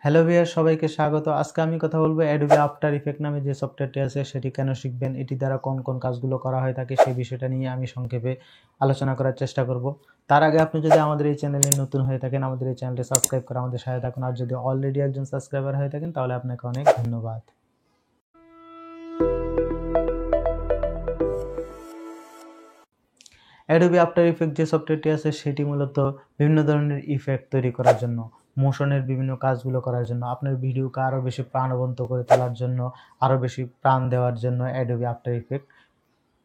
Hello viewer, সবাইকে স্বাগত। আজকে আমি কথা বলবো অ্যাডোবি আফটার ইফেক্ট নামে যে সফটওয়্যারটি আছে সেটি কেন শিখবেন, এটি দ্বারা কোন কোন কাজগুলো করা হয়ে থাকে সেই বিষয়টা নিয়ে আমি সংক্ষেপে আলোচনা করার চেষ্টা করব। তার আগে আপনি যদি আমাদের এই চ্যানেলে নতুন হয়ে থাকেন, আমাদের এই চ্যানেলটি সাবস্ক্রাইব করে আমাদের সাথে থাকুন। আর যদি অলরেডি একজন সাবস্ক্রাইবার হয়ে থাকেন তাহলে আপনাকে অনেক ধন্যবাদ। অ্যাডোবি আফটার ইফেক্ট যে সফটওয়্যারটি আছে সেটি মূলত বিভিন্ন ধরনের ইফেক্ট তৈরি করার জন্য, মোশনের বিভিন্ন কাজগুলো করার জন্য, আপনার ভিডিওকে আরও বেশি প্রাণবন্ত করে তোলার জন্য, আরও বেশি প্রাণ দেওয়ার জন্য অ্যাডোবি আফটার ইফেক্ট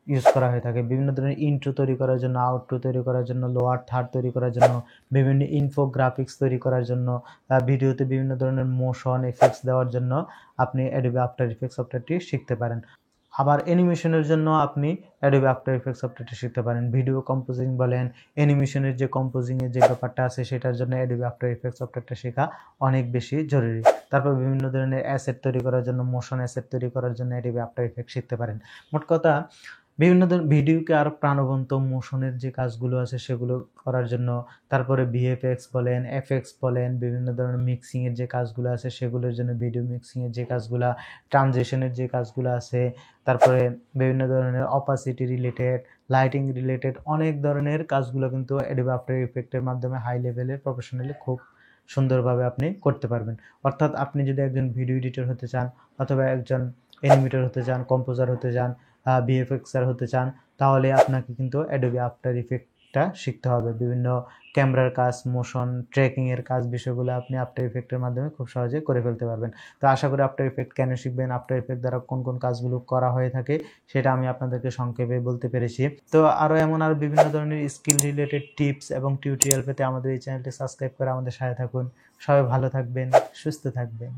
ইউজ করা হয়ে থাকে। বিভিন্ন ধরনের ইন্ট্রো তৈরি করার জন্য, আউটরো তৈরি করার জন্য, লোয়ার থার্ড তৈরি করার জন্য, বিভিন্ন ইনফোগ্রাফিক্স তৈরি করার জন্য, ভিডিওতে বিভিন্ন ধরনের মোশন এফেক্টস দেওয়ার জন্য আপনি অ্যাডোবি আফটার ইফেক্ট সফটওয়্যারটি শিখতে পারেন। আবার অ্যানিমেশনের জন্য আপনি অ্যাডোবি আফটার ইফেক্ট সফটওয়্যারটি শিখতে পারেন। ভিডিও কম্পোজিং বলেন, অ্যানিমেশনের যে কম্পোজিংয়ের যে ব্যাপারটা আছে সেটার জন্য অ্যাডোবি আফটার ইফেক্ট সফটওয়্যারটা শেখা অনেক বেশি জরুরি। তারপর বিভিন্ন ধরনের অ্যাসেট তৈরি করার জন্য, মোশন অ্যাসেট তৈরি করার জন্য অ্যাডোবি আফটার ইফেক্ট শিখতে পারেন। মোট কথা, বিভিন্ন ধরনের ভিডিওকে আরও প্রাণবন্ত, মোশনের যে কাজগুলো আছে সেগুলো করার জন্য, তারপরে ভিএফএক্স বলেন, এফএক্স বলেন, বিভিন্ন ধরনের মিক্সিংয়ের যে কাজগুলো আছে সেগুলোর জন্য, ভিডিও মিক্সিংয়ের যে কাজগুলো, ট্রানজিশনের যে কাজগুলো আছে, তারপরে বিভিন্ন ধরনের অপাসিটি রিলেটেড, লাইটিং রিলেটেড অনেক ধরনের কাজগুলো কিন্তু অ্যাডোবি আফটার ইফেক্টের মাধ্যমে হাই লেভেলের প্রফেশনালি খুব সুন্দরভাবে আপনি করতে পারবেন। অর্থাৎ আপনি যদি একজন ভিডিও এডিটর হতে চান, অথবা একজন অ্যানিমেটর হতে চান, কম্পোজার হতে চান, ভিএফএক্সার হতে চান, তাহলে আপনাকে কিন্তু অ্যাডোবি আফটার ইফেক্টটা শিখতে হবে। বিভিন্ন ক্যামেরার কাজ, মোশন ট্র্যাকিংয়ের কাজ, বিষয়গুলো আপনি আফটার ইফেক্টের মাধ্যমে খুব সহজে করে ফেলতে পারবেন। তো আশা করি আফটার ইফেক্ট কেন শিখবেন, আফটার ইফেক্ট দ্বারা কোন কোন কাজগুলো করা হয়ে থাকে সেটা আমি আপনাদেরকে সংক্ষেপে বলতে পেরেছি। তো আরও বিভিন্ন ধরনের স্কিল রিলেটেড টিপস এবং টিউটোরিয়াল পেতে আমাদের এই চ্যানেলটি সাবস্ক্রাইব করে আমাদের সাথে থাকুন। সবাই ভালো থাকবেন, সুস্থ থাকবেন।